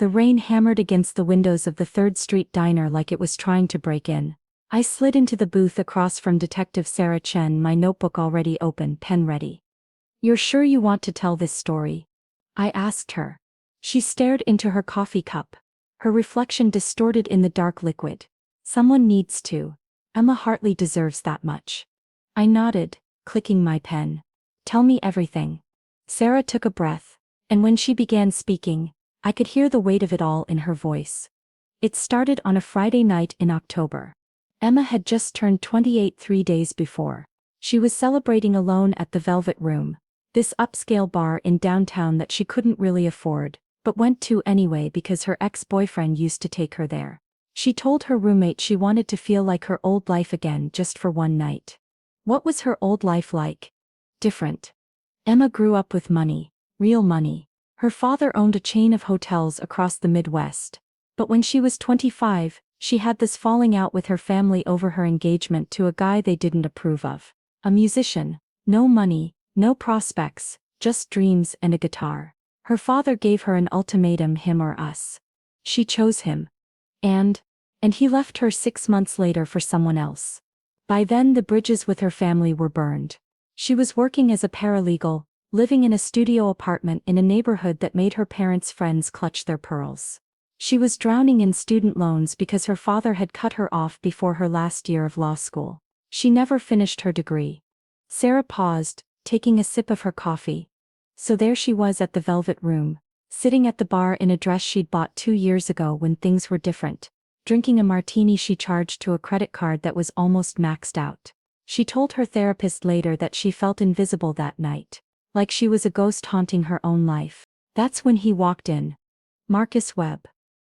The rain hammered against the windows of the 3rd Street diner like it was trying to break in. I slid into the booth across from Detective Sarah Chen, my notebook already open, pen ready. "You're sure you want to tell this story?" I asked her. She stared into her coffee cup, her reflection distorted in the dark liquid. "Someone needs to. Emma Hartley deserves that much." I nodded, clicking my pen. "Tell me everything." Sarah took a breath, and when she began speaking, I could hear the weight of it all in her voice. It started on a Friday night in October. Emma had just turned 28 3 days before. She was celebrating alone at the Velvet Room, this upscale bar in downtown that she couldn't really afford, but went to anyway because her ex-boyfriend used to take her there. She told her roommate she wanted to feel like her old life again just for one night. What was her old life like? Different. Emma grew up with money, real money. Her father owned a chain of hotels across the Midwest. But when she was 25, she had this falling out with her family over her engagement to a guy they didn't approve of. A musician. No money, no prospects, just dreams and a guitar. Her father gave her an ultimatum: him or us. She chose him. And he left her 6 months later for someone else. By then the bridges with her family were burned. She was working as a paralegal, living in a studio apartment in a neighborhood that made her parents' friends clutch their pearls. She was drowning in student loans because her father had cut her off before her last year of law school. She never finished her degree. Sarah paused, taking a sip of her coffee. So there she was at the Velvet Room, sitting at the bar in a dress she'd bought 2 years ago when things were different, drinking a martini she charged to a credit card that was almost maxed out. She told her therapist later that she felt invisible that night, like she was a ghost haunting her own life. That's when he walked in. Marcus Webb.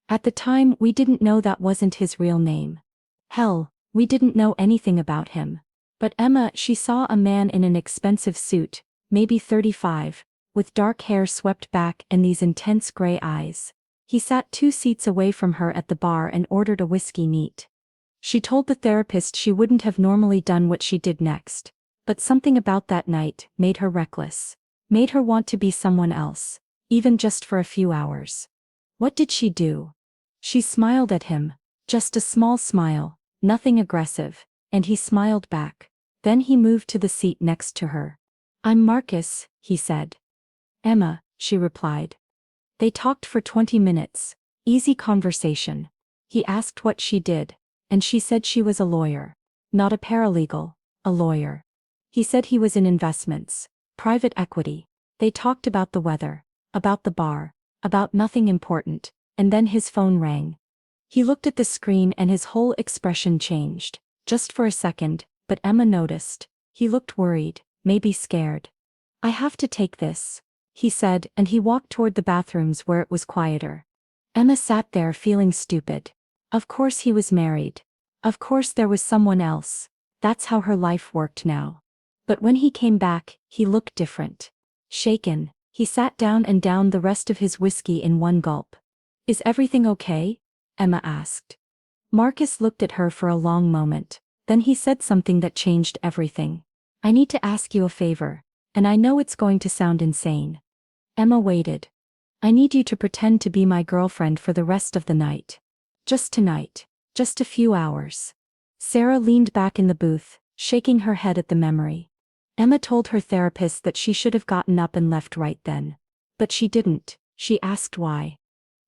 At the time, we didn't know that wasn't his real name. Hell, we didn't know anything about him. But Emma, she saw a man in an expensive suit, maybe 35, with dark hair swept back and these intense gray eyes. He sat 2 seats away from her at the bar and ordered a whiskey neat. She told the therapist she wouldn't have normally done what she did next, but something about that night made her reckless, made her want to be someone else, even just for a few hours. What did she do? She smiled at him, just a small smile, nothing aggressive, and he smiled back. Then he moved to the seat next to her. "I'm Marcus," he said. "Emma," she replied. They talked for 20 minutes, easy conversation. He asked what she did, and she said she was a lawyer. Not a paralegal, a lawyer. He said he was in investments, private equity. They talked about the weather, about the bar, about nothing important, and then his phone rang. He looked at the screen and his whole expression changed, just for a second, but Emma noticed. He looked worried, maybe scared. "I have to take this," he said, and he walked toward the bathrooms where it was quieter. Emma sat there feeling stupid. Of course he was married. Of course there was someone else. That's how her life worked now. But when he came back, he looked different. Shaken, he sat down and downed the rest of his whiskey in one gulp. "Is everything okay?" Emma asked. Marcus looked at her for a long moment. Then he said something that changed everything. "I need to ask you a favor, and I know it's going to sound insane." Emma waited. "I need you to pretend to be my girlfriend for the rest of the night. Just tonight. Just a few hours." Sarah leaned back in the booth, shaking her head at the memory. Emma told her therapist that she should have gotten up and left right then. But she didn't. She asked why.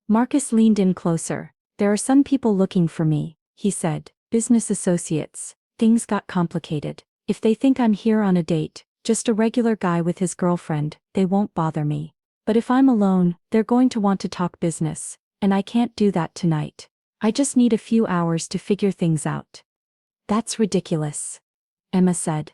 Marcus leaned in closer. "There are some people looking for me," he said. "Business associates. Things got complicated. If they think I'm here on a date, just a regular guy with his girlfriend, they won't bother me. But if I'm alone, they're going to want to talk business, and I can't do that tonight. I just need a few hours to figure things out." "That's ridiculous," Emma said.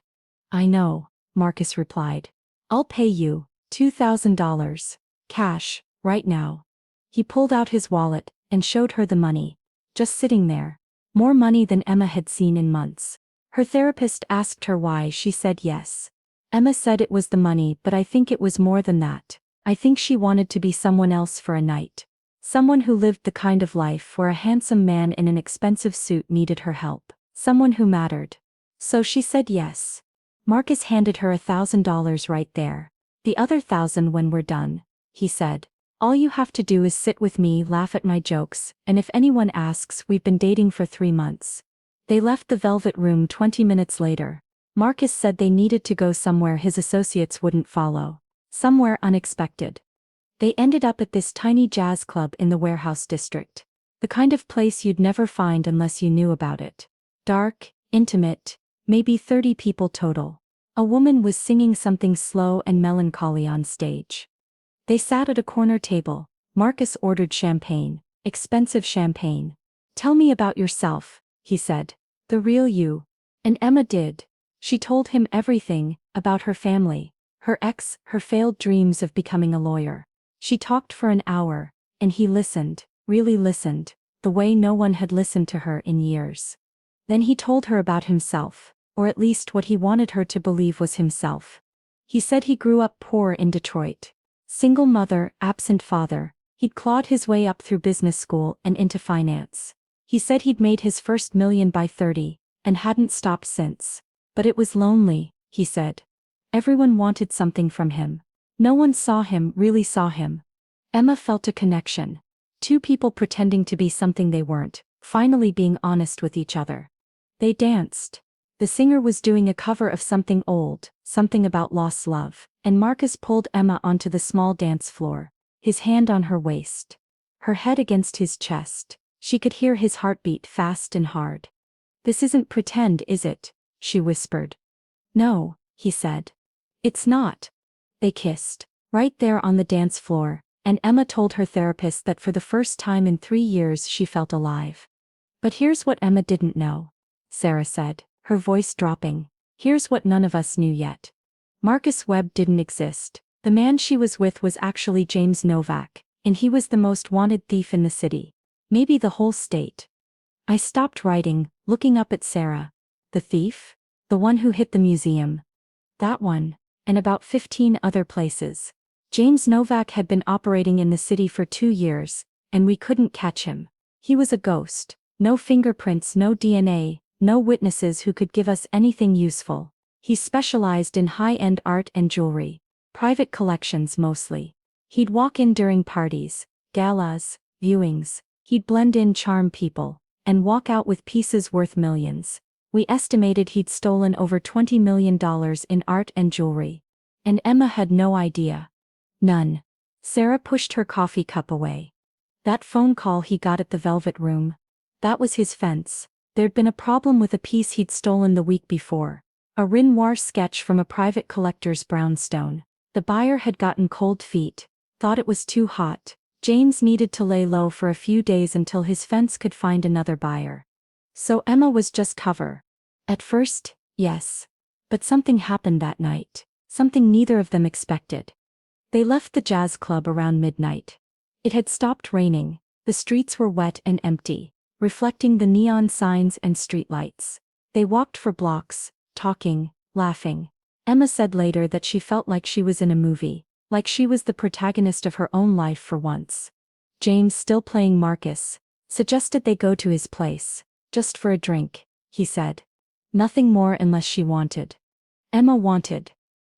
"I know," Marcus replied. "I'll pay you $2,000. Cash, right now." He pulled out his wallet and showed her the money. Just sitting there. More money than Emma had seen in months. Her therapist asked her why. She said yes. Emma said it was the money, but I think it was more than that. I think she wanted to be someone else for a night. Someone who lived the kind of life where a handsome man in an expensive suit needed her help. Someone who mattered. So she said yes. Marcus handed her $1,000 right there. "The other 1,000 when we're done," he said. All you have to do is sit with me, laugh at my jokes, and if anyone asks, we've been dating for 3 months. They left the Velvet Room 20 minutes later. Marcus said they needed to go somewhere his associates wouldn't follow. Somewhere unexpected. They ended up at this tiny jazz club in the warehouse district. The kind of place you'd never find unless you knew about it. Dark, intimate, maybe 30 people total. A woman was singing something slow and melancholy on stage. They sat at a corner table. Marcus ordered champagne, expensive champagne. "Tell me about yourself," he said. "The real you." And Emma did. She told him everything, about her family, her ex, her failed dreams of becoming a lawyer. She talked for an hour, and he listened, really listened, the way no one had listened to her in years. Then he told her about himself, or at least what he wanted her to believe was himself. He said he grew up poor in Detroit. Single mother, absent father. He'd clawed his way up through business school and into finance. He said he'd made his first million by 30, and hadn't stopped since. But it was lonely, he said. Everyone wanted something from him. No one saw him, really saw him. Emma felt a connection. Two people pretending to be something they weren't, finally being honest with each other. They danced. The singer was doing a cover of something old, something about lost love, and Marcus pulled Emma onto the small dance floor, his hand on her waist. Her head against his chest. She could hear his heartbeat fast and hard. "This isn't pretend, is it?" she whispered. "No," he said. "It's not." They kissed, right there on the dance floor, and Emma told her therapist that for the first time in 3 years she felt alive. "But here's what Emma didn't know," Sarah said, her voice dropping. "Here's what none of us knew yet. Marcus Webb didn't exist. The man she was with was actually James Novak, and he was the most wanted thief in the city. Maybe the whole state." I stopped writing, looking up at Sarah. "The thief? The one who hit the museum?" "That one. And about 15 other places. James Novak had been operating in the city for 2 years, and we couldn't catch him. He was a ghost. No fingerprints, no DNA, no witnesses who could give us anything useful. He specialized in high-end art and jewelry. Private collections mostly. He'd walk in during parties, galas, viewings. He'd blend in, charm people, and walk out with pieces worth millions. We estimated he'd stolen over $20 million in art and jewelry. And Emma had no idea. None. Sarah pushed her coffee cup away. That phone call he got at the Velvet Room. That was his fence. There'd been a problem with a piece he'd stolen the week before. A Renoir sketch from a private collector's brownstone. The buyer had gotten cold feet. Thought it was too hot. James needed to lay low for a few days until his fence could find another buyer. So Emma was just cover. At first, yes. But something happened that night. Something neither of them expected. They left the jazz club around midnight. It had stopped raining. The streets were wet and empty, reflecting the neon signs and streetlights. They walked for blocks, talking, laughing. Emma said later that she felt like she was in a movie, like she was the protagonist of her own life for once. James, still playing Marcus, suggested they go to his place. Just for a drink, he said. Nothing more unless she wanted. Emma wanted.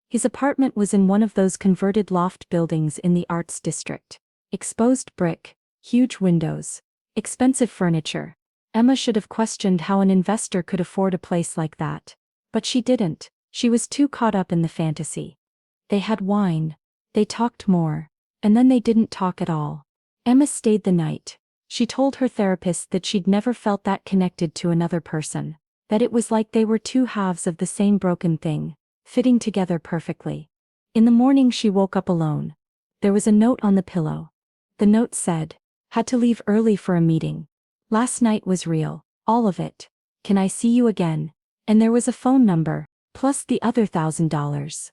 His apartment was in one of those converted loft buildings in the arts district. Exposed brick, huge windows, expensive furniture. Emma should have questioned how an investor could afford a place like that. But she didn't. She was too caught up in the fantasy. They had wine. They talked more. And then they didn't talk at all. Emma stayed the night. She told her therapist that she'd never felt that connected to another person. That it was like they were two halves of the same broken thing, fitting together perfectly. In the morning she woke up alone. There was a note on the pillow. The note said, "Had to leave early for a meeting. Last night was real, all of it. Can I see you again?" And there was a phone number, plus the other $1,000.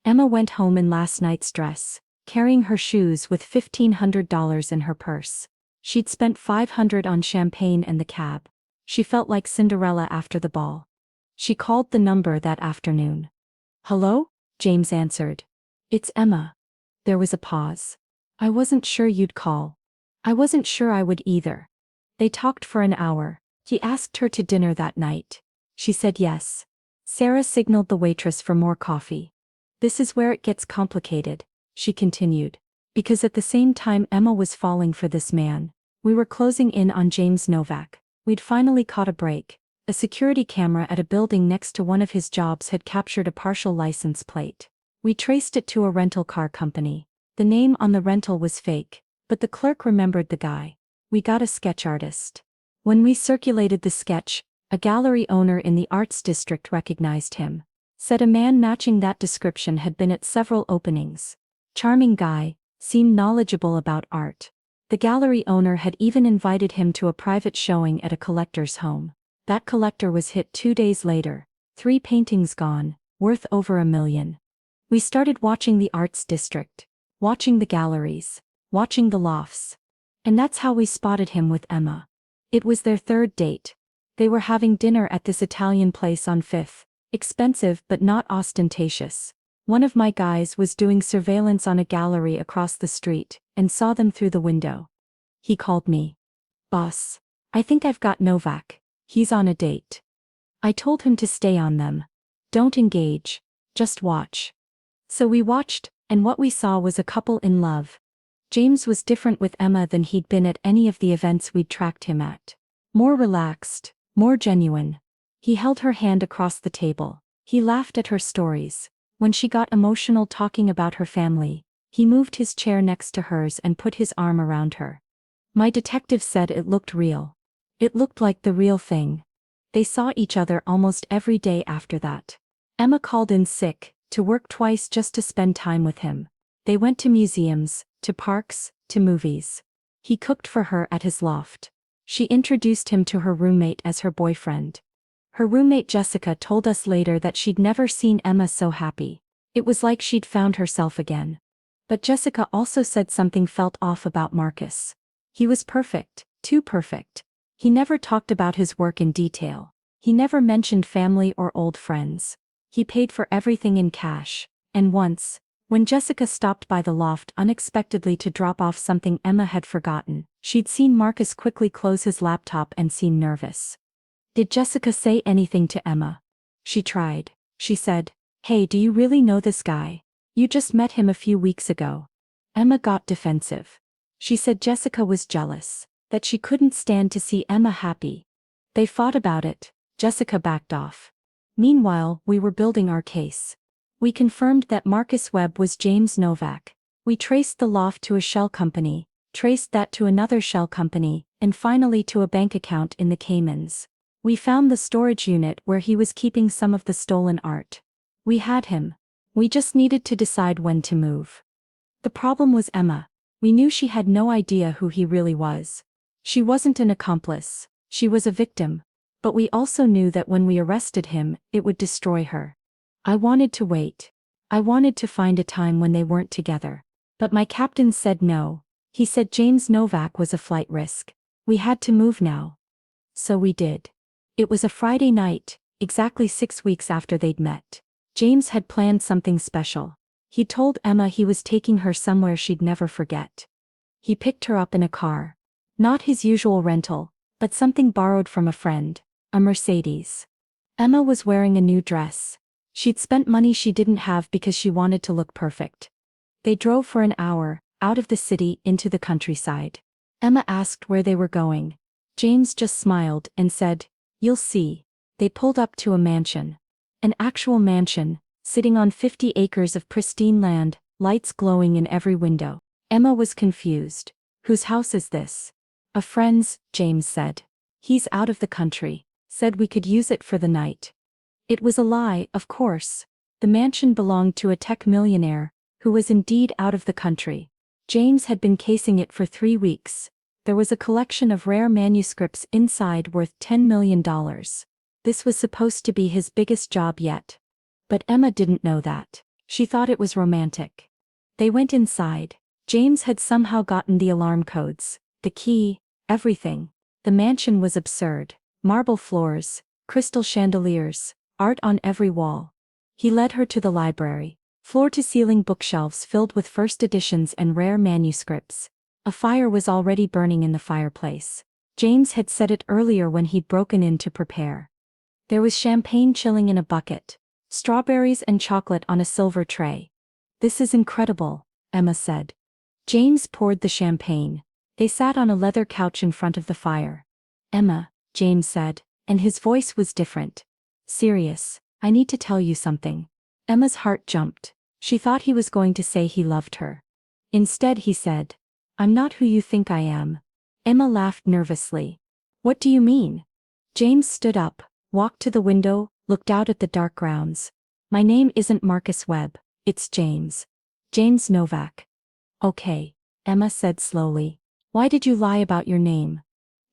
Emma went home in last night's dress, carrying her shoes with $1,500 in her purse. She'd spent $500 on champagne and the cab. She felt like Cinderella after the ball. She called the number that afternoon. "Hello?" James answered. "It's Emma." There was a pause. "I wasn't sure you'd call." "I wasn't sure I would either." They talked for an hour. He asked her to dinner that night. She said yes. Sarah signaled the waitress for more coffee. "This is where it gets complicated," she continued. Because at the same time Emma was falling for this man, we were closing in on James Novak. We'd finally caught a break. A security camera at a building next to one of his jobs had captured a partial license plate. We traced it to a rental car company. The name on the rental was fake, but the clerk remembered the guy. We got a sketch artist. When we circulated the sketch, a gallery owner in the arts district recognized him. Said a man matching that description had been at several openings. Charming guy, seemed knowledgeable about art. The gallery owner had even invited him to a private showing at a collector's home. That collector was hit 2 days later. 3 paintings gone, worth over $1 million. We started watching the arts district, watching the galleries, watching the lofts. And that's how we spotted him with Emma. It was their 3rd date. They were having dinner at this Italian place on 5th. Expensive but not ostentatious. One of my guys was doing surveillance on a gallery across the street and saw them through the window. He called me. Boss, I think I've got Novak. He's on a date. I told him to stay on them. Don't engage. Just watch. So we watched, and what we saw was a couple in love. James was different with Emma than he'd been at any of the events we'd tracked him at. More relaxed, more genuine. He held her hand across the table. He laughed at her stories. When she got emotional talking about her family, he moved his chair next to hers and put his arm around her. My detective said it looked real. It looked like the real thing. They saw each other almost every day after that. Emma called in sick, to work twice just to spend time with him. They went to museums, to parks, to movies. He cooked for her at his loft. She introduced him to her roommate as her boyfriend. Her roommate Jessica told us later that she'd never seen Emma so happy. It was like she'd found herself again. But Jessica also said something felt off about Marcus. He was perfect, too perfect. He never talked about his work in detail. He never mentioned family or old friends. He paid for everything in cash. And once, when Jessica stopped by the loft unexpectedly to drop off something Emma had forgotten, she'd seen Marcus quickly close his laptop and seem nervous. Did Jessica say anything to Emma? She tried. She said, "Hey, do you really know this guy? You just met him a few weeks ago." Emma got defensive. She said Jessica was jealous, that she couldn't stand to see Emma happy. They fought about it. Jessica backed off. Meanwhile, we were building our case. We confirmed that Marcus Webb was James Novak. We traced the loft to a shell company, traced that to another shell company, and finally to a bank account in the Caymans. We found the storage unit where he was keeping some of the stolen art. We had him. We just needed to decide when to move. The problem was Emma. We knew she had no idea who he really was. She wasn't an accomplice. She was a victim. But we also knew that when we arrested him, it would destroy her. I wanted to wait. I wanted to find a time when they weren't together. But my captain said no. He said James Novak was a flight risk. We had to move now. So we did. It was a Friday night, exactly 6 weeks after they'd met. James had planned something special. He told Emma he was taking her somewhere she'd never forget. He picked her up in a car. Not his usual rental, but something borrowed from a friend, a Mercedes. Emma was wearing a new dress. She'd spent money she didn't have because she wanted to look perfect. They drove for an hour, out of the city into the countryside. Emma asked where they were going. James just smiled and said, "You'll see." They pulled up to a mansion. An actual mansion, sitting on 50 acres of pristine land, lights glowing in every window. Emma was confused. "Whose house is this?" "A friend's," James said. "He's out of the country. Said we could use it for the night." It was a lie, of course. The mansion belonged to a tech millionaire, who was indeed out of the country. James had been casing it for 3 weeks. There was a collection of rare manuscripts inside worth $10 million. This was supposed to be his biggest job yet. But Emma didn't know that. She thought it was romantic. They went inside. James had somehow gotten the alarm codes, the key, everything. The mansion was absurd. Marble floors, crystal chandeliers, art on every wall. He led her to the library. Floor-to-ceiling bookshelves filled with first editions and rare manuscripts. A fire was already burning in the fireplace. James had set it earlier when he'd broken in to prepare. There was champagne chilling in a bucket, strawberries and chocolate on a silver tray. "This is incredible," Emma said. James poured the champagne. They sat on a leather couch in front of the fire. Emma, James said, and his voice was different. Serious, I need to tell you something. Emma's heart jumped. She thought he was going to say he loved her. Instead he said, I'm not who you think I am. Emma laughed nervously. What do you mean? James stood up, walked to the window, looked out at the dark grounds. My name isn't Marcus Webb, it's James. James Novak. Okay, Emma said slowly. Why did you lie about your name?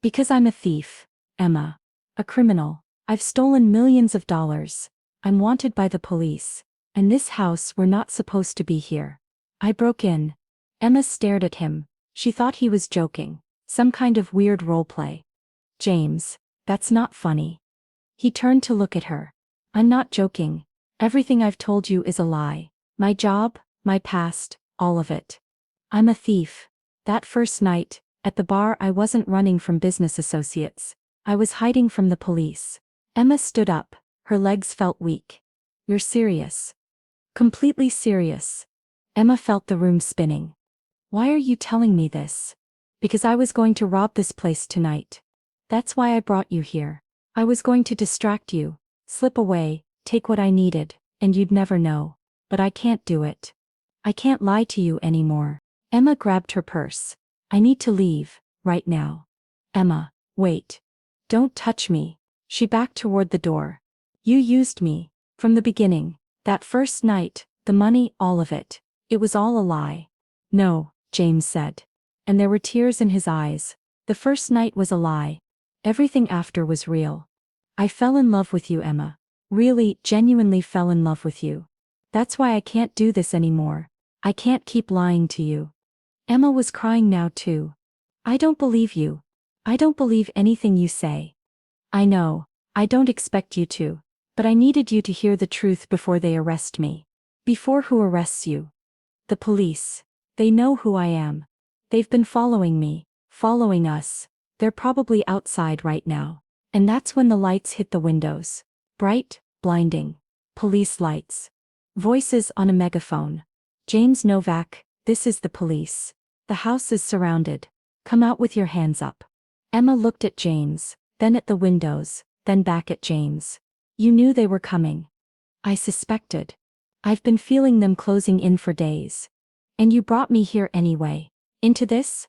Because I'm a thief, Emma. A criminal. I've stolen millions of dollars. I'm wanted by the police. And this house, we're not supposed to be here. I broke in. Emma stared at him. She thought he was joking. Some kind of weird role play. James, that's not funny. He turned to look at her. I'm not joking. Everything I've told you is a lie. My job, my past, all of it. I'm a thief. That first night, at the bar, I wasn't running from business associates. I was hiding from the police. Emma stood up. Her legs felt weak. You're serious. Completely serious. Emma felt the room spinning. Why are you telling me this? Because I was going to rob this place tonight. That's why I brought you here. I was going to distract you, slip away, take what I needed, and you'd never know. But I can't do it. I can't lie to you anymore. Emma grabbed her purse. I need to leave, right now. Emma, wait. Don't touch me. She backed toward the door. You used me. From the beginning. That first night, the money, all of it. It was all a lie. No, James said. And there were tears in his eyes. The first night was a lie. Everything after was real. I fell in love with you, Emma. Really, genuinely fell in love with you. That's why I can't do this anymore. I can't keep lying to you. Emma was crying now too. I don't believe you. I don't believe anything you say. I know, I don't expect you to. But I needed you to hear the truth before they arrest me. Before who arrests you? The police. They know who I am. They've been following me, following us. They're probably outside right now. And that's when the lights hit the windows. Bright, blinding. Police lights. Voices on a megaphone. James Novak, this is the police. The house is surrounded. Come out with your hands up. Emma looked at James, then at the windows, then back at James. You knew they were coming. I suspected. I've been feeling them closing in for days. And you brought me here anyway. Into this?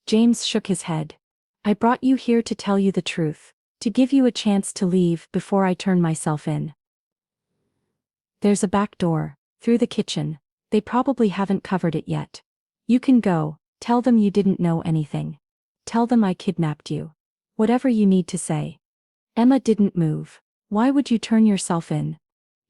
James shook his head. I brought you here to tell you the truth, to give you a chance to leave before I turn myself in. There's a back door, through the kitchen. They probably haven't covered it yet. You can go, tell them you didn't know anything. Tell them I kidnapped you. Whatever you need to say. Emma didn't move. Why would you turn yourself in?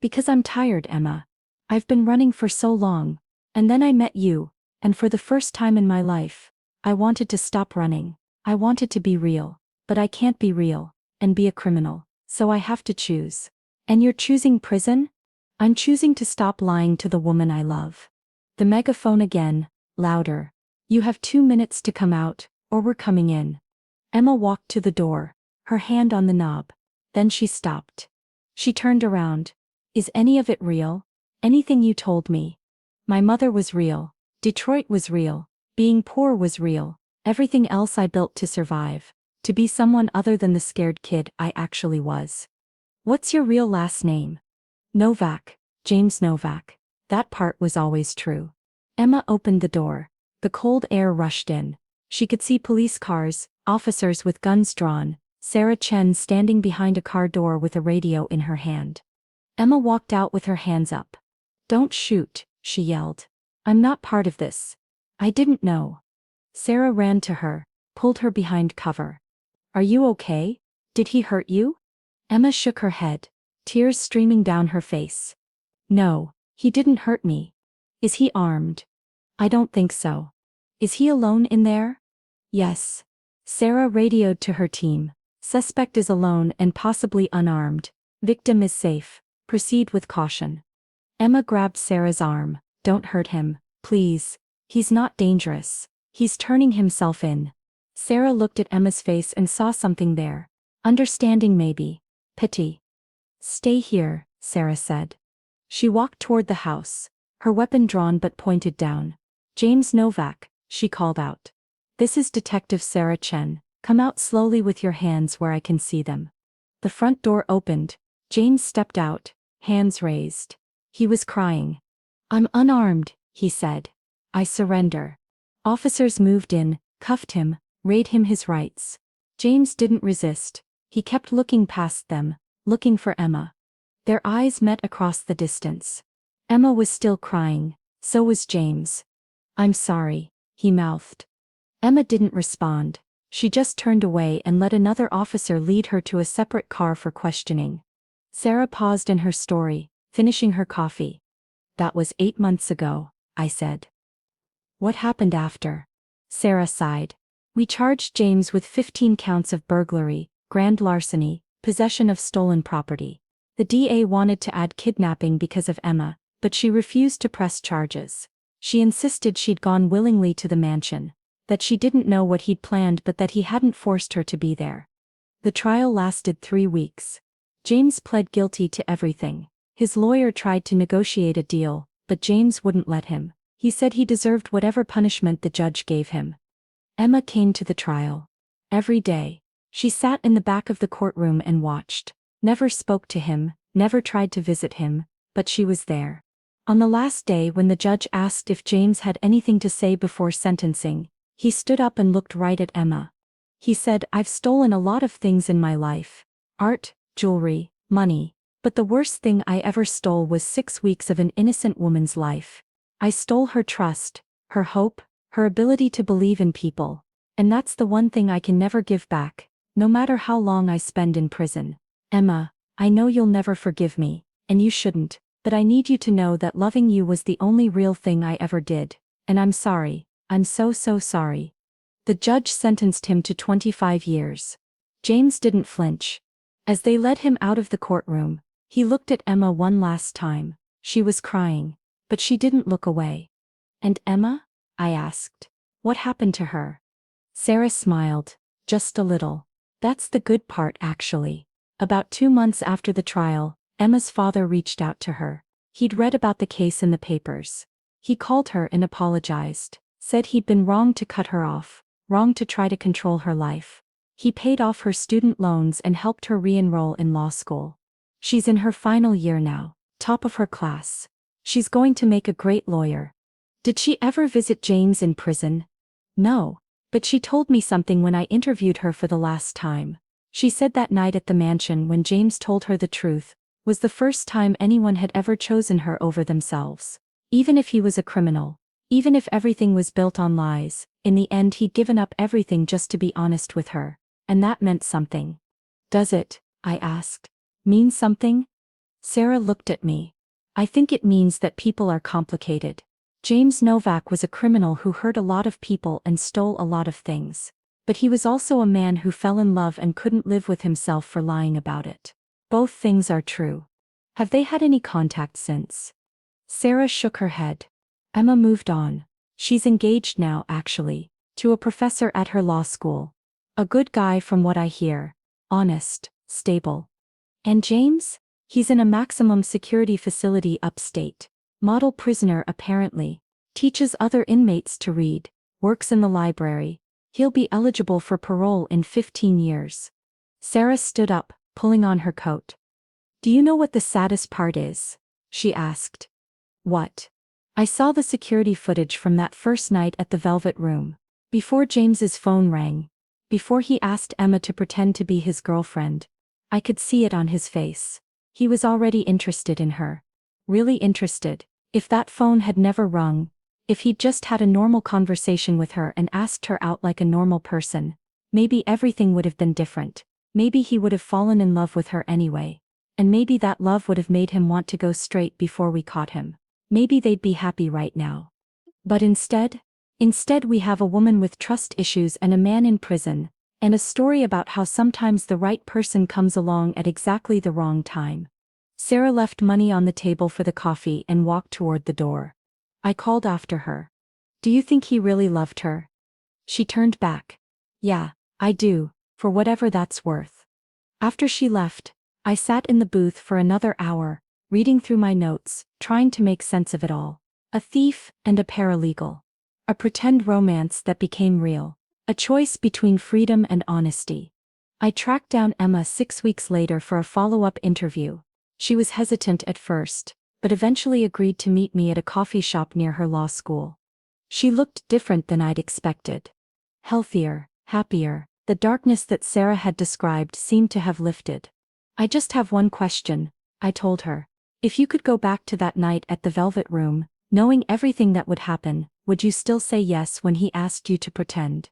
Because I'm tired, Emma. I've been running for so long. And then I met you, and for the first time in my life, I wanted to stop running. I wanted to be real. But I can't be real, and be a criminal. So I have to choose. And you're choosing prison? I'm choosing to stop lying to the woman I love. The megaphone again, louder. You have 2 minutes to come out, or we're coming in. Emma walked to the door, her hand on the knob. Then she stopped. She turned around. Is any of it real? Anything you told me? My mother was real. Detroit was real. Being poor was real. Everything else I built to survive. To be someone other than the scared kid I actually was. What's your real last name? Novak. James Novak. That part was always true. Emma opened the door. The cold air rushed in. She could see police cars, officers with guns drawn, Sarah Chen standing behind a car door with a radio in her hand. Emma walked out with her hands up. Don't shoot, she yelled. I'm not part of this. I didn't know. Sarah ran to her, pulled her behind cover. Are you okay? Did he hurt you? Emma shook her head, tears streaming down her face. No, he didn't hurt me. Is he armed? I don't think so. Is he alone in there? Yes. Sarah radioed to her team. Suspect is alone and possibly unarmed. Victim is safe. Proceed with caution. Emma grabbed Sarah's arm. Don't hurt him, please. He's not dangerous. He's turning himself in. Sarah looked at Emma's face and saw something there. Understanding maybe. Pity. Stay here, Sarah said. She walked toward the house, her weapon drawn but pointed down. James Novak, she called out. This is Detective Sarah Chen. Come out slowly with your hands where I can see them. The front door opened. James stepped out, hands raised. He was crying. I'm unarmed, he said. I surrender. Officers moved in, cuffed him, read him his rights. James didn't resist. He kept looking past them, looking for Emma. Their eyes met across the distance. Emma was still crying, so was James. I'm sorry, he mouthed. Emma didn't respond. She just turned away and let another officer lead her to a separate car for questioning. Sarah paused in her story, finishing her coffee. That was 8 months ago, I said. What happened after? Sarah sighed. We charged James with 15 counts of burglary, grand larceny, possession of stolen property. The DA wanted to add kidnapping because of Emma, but she refused to press charges. She insisted she'd gone willingly to the mansion, that she didn't know what he'd planned but that he hadn't forced her to be there. The trial lasted 3 weeks. James pled guilty to everything. His lawyer tried to negotiate a deal, but James wouldn't let him. He said he deserved whatever punishment the judge gave him. Emma came to the trial. Every day. She sat in the back of the courtroom and watched. Never spoke to him, never tried to visit him, but she was there. On the last day when the judge asked if James had anything to say before sentencing, he stood up and looked right at Emma. He said, I've stolen a lot of things in my life. Art, jewelry, money. But the worst thing I ever stole was 6 weeks of an innocent woman's life. I stole her trust, her hope, her ability to believe in people. And that's the one thing I can never give back, no matter how long I spend in prison. Emma, I know you'll never forgive me, and you shouldn't, but I need you to know that loving you was the only real thing I ever did, and I'm sorry, I'm so sorry. The judge sentenced him to 25 years. James didn't flinch. As they led him out of the courtroom, he looked at Emma one last time. She was crying, but she didn't look away. And Emma? I asked. What happened to her? Sarah smiled, just a little. That's the good part actually. About 2 months after the trial, Emma's father reached out to her. He'd read about the case in the papers. He called her and apologized, said he'd been wrong to cut her off, wrong to try to control her life. He paid off her student loans and helped her re-enroll in law school. She's in her final year now, top of her class. She's going to make a great lawyer. Did she ever visit James in prison? No, but she told me something when I interviewed her for the last time. She said that night at the mansion when James told her the truth was the first time anyone had ever chosen her over themselves. Even if he was a criminal, even if everything was built on lies, in the end he'd given up everything just to be honest with her. And that meant something. Does it, I asked, mean something? Sarah looked at me. I think it means that people are complicated. James Novak was a criminal who hurt a lot of people and stole a lot of things. But he was also a man who fell in love and couldn't live with himself for lying about it. Both things are true. Have they had any contact since? Sarah shook her head. Emma moved on. She's engaged now, actually, to a professor at her law school. A good guy from what I hear. Honest, stable. And James? He's in a maximum security facility upstate. Model prisoner apparently. Teaches other inmates to read. Works in the library. He'll be eligible for parole in 15 years. Sarah stood up, pulling on her coat. Do you know what the saddest part is? She asked. What? I saw the security footage from that first night at the Velvet Room. Before James's phone rang. Before he asked Emma to pretend to be his girlfriend. I could see it on his face. He was already interested in her. Really interested. If that phone had never rung, if he'd just had a normal conversation with her and asked her out like a normal person, maybe everything would have been different. Maybe he would have fallen in love with her anyway. And maybe that love would have made him want to go straight before we caught him. Maybe they'd be happy right now. But instead we have a woman with trust issues and a man in prison, and a story about how sometimes the right person comes along at exactly the wrong time. Sarah left money on the table for the coffee and walked toward the door. I called after her. Do you think he really loved her? She turned back. Yeah, I do, for whatever that's worth. After she left, I sat in the booth for another hour, reading through my notes, trying to make sense of it all. A thief and a paralegal. A pretend romance that became real. A choice between freedom and honesty. I tracked down Emma 6 weeks later for a follow-up interview. She was hesitant at first, but eventually agreed to meet me at a coffee shop near her law school. She looked different than I'd expected. Healthier, happier, the darkness that Sarah had described seemed to have lifted. I just have one question, I told her. If you could go back to that night at the Velvet Room, knowing everything that would happen, would you still say yes when he asked you to pretend?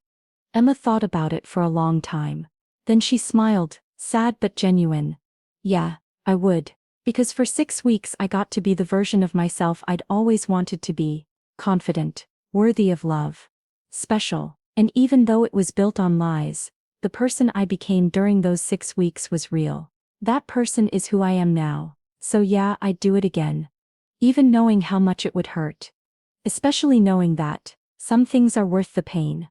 Emma thought about it for a long time. Then she smiled, sad but genuine. Yeah, I would. Because for 6 weeks I got to be the version of myself I'd always wanted to be. Confident, worthy of love. Special. And even though it was built on lies, the person I became during those 6 weeks was real. That person is who I am now. So yeah, I'd do it again. Even knowing how much it would hurt. Especially knowing that some things are worth the pain.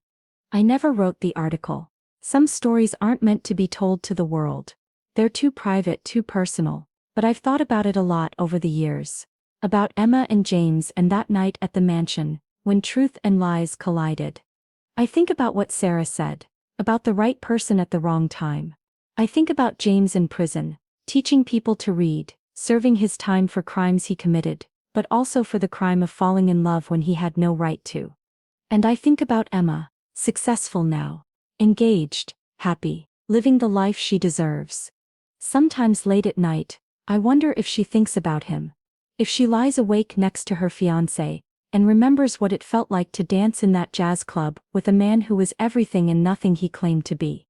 I never wrote the article. Some stories aren't meant to be told to the world. They're too private, too personal. But I've thought about it a lot over the years. About Emma and James and that night at the mansion, when truth and lies collided. I think about what Sarah said. About the right person at the wrong time. I think about James in prison, teaching people to read, serving his time for crimes he committed, but also for the crime of falling in love when he had no right to. And I think about Emma, successful now, engaged, happy, living the life she deserves. Sometimes late at night, I wonder if she thinks about him. If she lies awake next to her fiancé, and remembers what it felt like to dance in that jazz club with a man who was everything and nothing he claimed to be.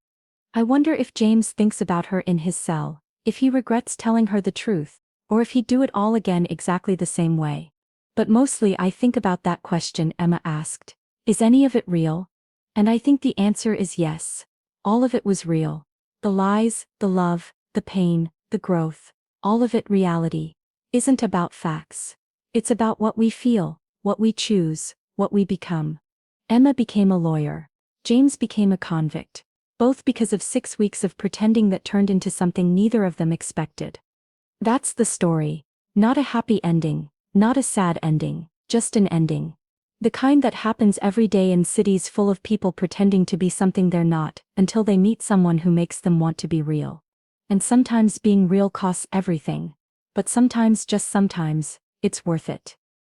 I wonder if James thinks about her in his cell, if he regrets telling her the truth, or if he'd do it all again exactly the same way. But mostly I think about that question Emma asked. Is any of it real? And I think the answer is yes. All of it was real. The lies, the love, the pain, the growth, all of it reality. Isn't about facts. It's about what we feel, what we choose, what we become. Emma became a lawyer. James became a convict. Both because of 6 weeks of pretending that turned into something neither of them expected. That's the story. Not a happy ending, not a sad ending, just an ending. The kind that happens every day in cities full of people pretending to be something they're not, until they meet someone who makes them want to be real. And sometimes being real costs everything. But sometimes, just sometimes, it's worth it.